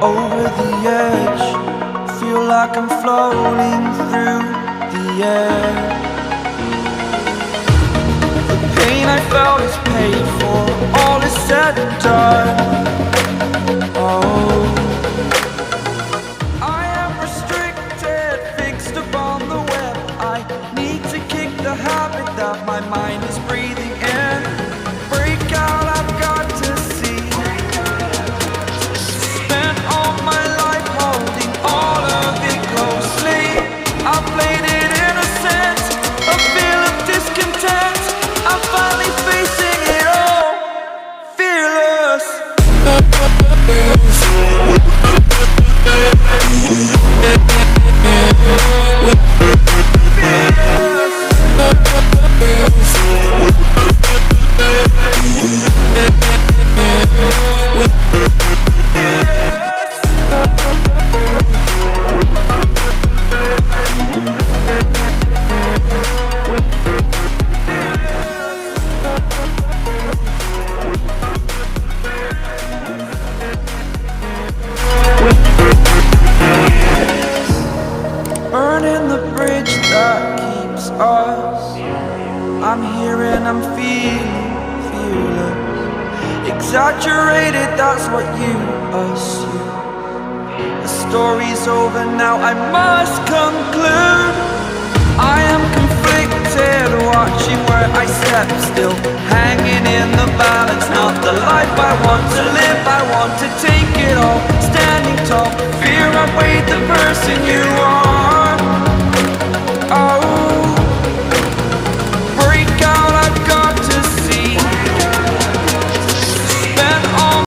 over the edge. Feel like I'm floating through the air. The pain I felt is paid for, all is said and done. Oh, I am restricted, fixed upon the web. I need to kick the habit that my mind is breathing in. Break out, I've got to see. Spent all my life holding all of it closely. I played it innocent, a feel of discontent. I'm finally facing it all, fearless. Burning the bridge that keeps us. I'm here and I'm feeling fearless. Exaggerated, that's what you assume. The story's over now, I must conclude. I am conflicted, watching where I step still, hanging in the balance. Not the life I want to live, I want to take it all. Standing tall, fear I've weighed the person you are.